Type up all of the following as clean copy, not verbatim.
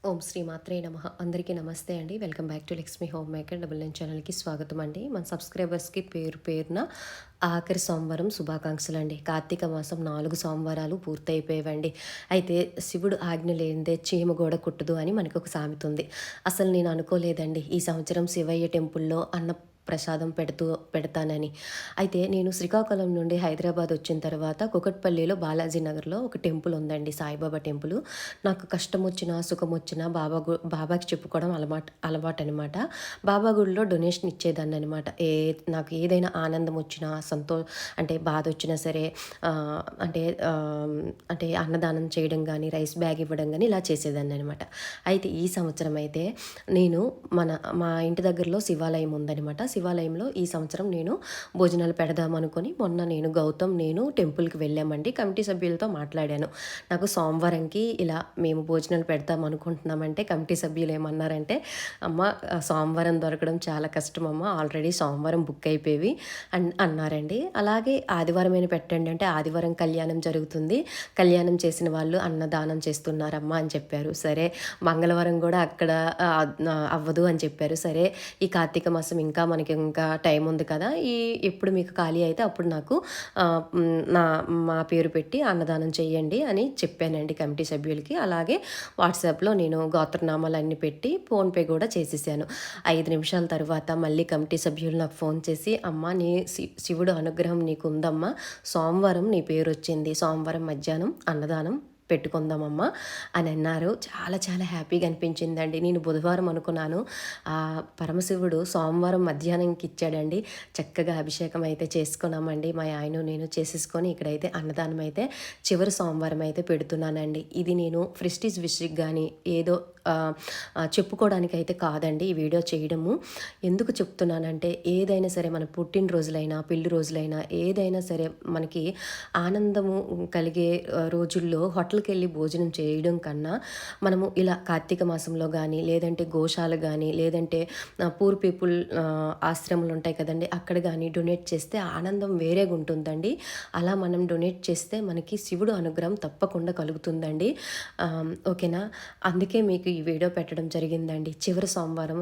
ఓం శ్రీ మాత్రే నమః. అందరికీ నమస్తే అండి. Welcome back to Lakshmi home maker double nine ఛానల్కి స్వాగతం అండి. మన సబ్స్క్రైబర్స్కి పేరు పేరున ఆఖరి సోమవారం శుభాకాంక్షలు అండి. కార్తీక మాసం 4 సోమవారాలు పూర్తయిపోయేవండి. అయితే శివుడు ఆజ్ఞ లేనిదే చీమ గోడ కుట్టదు అని మనకు ఒక సామెత ఉంది. అసలు నేను అనుకోలేదండి ఈ సంవత్సరం శివయ్య టెంపుల్లో ప్రసాదం పెడతానని. అయితే నేను శ్రీకాకుళం నుండి హైదరాబాద్ వచ్చిన తర్వాత కూకట్పల్లిలో బాలాజీ నగర్లో ఒక టెంపుల్ ఉందండి, సాయిబాబా టెంపుల్. నాకు కష్టం వచ్చినా సుఖం వచ్చినా బాబాకి చెప్పుకోవడం అలవాటనమాట. బాబా గుడిలో డొనేషన్ ఇచ్చేదాన్ని అనమాట. నాకు ఏదైనా ఆనందం వచ్చినా అంటే బాధ వచ్చినా సరే, అంటే అంటే అన్నదానం చేయడం కానీ, రైస్ బ్యాగ్ ఇవ్వడం కానీ ఇలా చేసేదాన్ని అనమాట. అయితే ఈ సంవత్సరం అయితే నేను మా ఇంటి దగ్గరలో శివాలయం ఉందనమాట. శివాలయంలో ఈ సంవత్సరం నేను భోజనాలు పెడదామనుకొని మొన్న గౌతమ్ టెంపుల్కి వెళ్ళామండి. కమిటీ సభ్యులతో మాట్లాడాను. నాకు సోమవారంకి ఇలా మేము భోజనాలు పెడతాం అనుకుంటున్నామంటే కమిటీ సభ్యులు ఏమన్నారంటే, అమ్మ సోమవారం దొరకడం చాలా కష్టం అమ్మ, ఆల్రెడీ సోమవారం బుక్ అయిపోయి అన్నారండి. అలాగే ఆదివారమైన పెట్టండి అంటే ఆదివారం కళ్యాణం జరుగుతుంది, కళ్యాణం చేసిన వాళ్ళు అన్నదానం చేస్తున్నారమ్మా అని చెప్పారు. సరే, మంగళవారం కూడా అక్కడ అవ్వదు అని చెప్పారు. సరే, ఈ కార్తీక మాసం ఇంకా టైం ఉంది కదా, ఎప్పుడు మీకు ఖాళీ అయితే అప్పుడు నాకు మా పేరు పెట్టి అన్నదానం చేయండి అని చెప్పానండి కమిటీ సభ్యులకి. అలాగే వాట్సాప్లో నేను గోత్రనామాలన్నీ పెట్టి ఫోన్పే కూడా చేసేసాను. 5 నిమిషాల తర్వాత మళ్ళీ కమిటీ సభ్యులు నాకు ఫోన్ చేసి, అమ్మ నీ శివుడు అనుగ్రహం నీకు ఉందమ్మా, సోమవారం నీ పేరు వచ్చింది, సోమవారం మధ్యాహ్నం అన్నదానం పెట్టుకుందామమ్మా అని అన్నారు. చాలా చాలా హ్యాపీగా అనిపించిందండి. నేను బుధవారం అనుకున్నాను, పరమశివుడు సోమవారం మధ్యాహ్నంకి ఇచ్చాడండి. చక్కగా అభిషేకం అయితే చేసుకున్నామండి, మా ఆయన నేను చేసేసుకొని ఇక్కడైతే అన్నదానం అయితే చివరి సోమవారం అయితే పెడుతున్నానండి. ఇది నేను ప్రెస్టీజ్ విషయం కానీ ఏదో చెప్పుకోవడానికైతే కాదండి ఈ వీడియో చేయడము. ఎందుకు చెప్తున్నానంటే, ఏదైనా సరే మన పుట్టినరోజులైనా పెళ్లి రోజులైనా ఏదైనా సరే మనకి ఆనందము కలిగే రోజుల్లో హోటల్కి వెళ్ళి భోజనం చేయడం కన్నా మనము ఇలా కార్తీక మాసంలో కానీ, లేదంటే గోశాల కానీ, లేదంటే పూర్ పీపుల్ ఆశ్రమాలు ఉంటాయి కదండి, అక్కడ కానీ డొనేట్ చేస్తే ఆనందం వేరేగా ఉంటుందండి. అలా మనం డొనేట్ చేస్తే మనకి శివుడు అనుగ్రహం తప్పకుండా కలుగుతుందండి. ఓకేనా? అందుకే మీకు ఈ వీడియో పెట్టడం జరిగిందండి. చివరి సోమవారం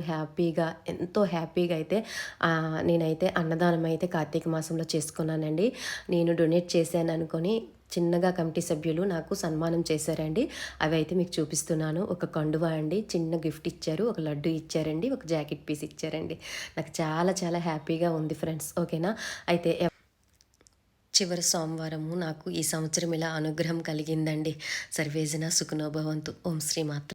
ఎంతో హ్యాపీగా అయితే నేనైతే అన్నదానం అయితే కార్తీక మాసంలో చేసుకున్నానండి. నేను డొనేట్ చేశాను అనుకొని చిన్నగా కమిటీ సభ్యులు నాకు సన్మానం చేశారండి. అవి అయితే మీకు చూపిస్తున్నాను. ఒక కండువా అండి, చిన్న గిఫ్ట్ ఇచ్చారు, ఒక లడ్డు ఇచ్చారండి, ఒక జాకెట్ పీస్ ఇచ్చారండి. నాకు చాలా చాలా హ్యాపీగా ఉంది ఫ్రెండ్స్. ఓకేనా? అయితే చివరి సోమవారము నాకు ఈ సంవత్సరం ఇలా అనుగ్రహం కలిగిందండి. సర్వేజన సుఖనోభవంతు. ఓం శ్రీ మాత్ర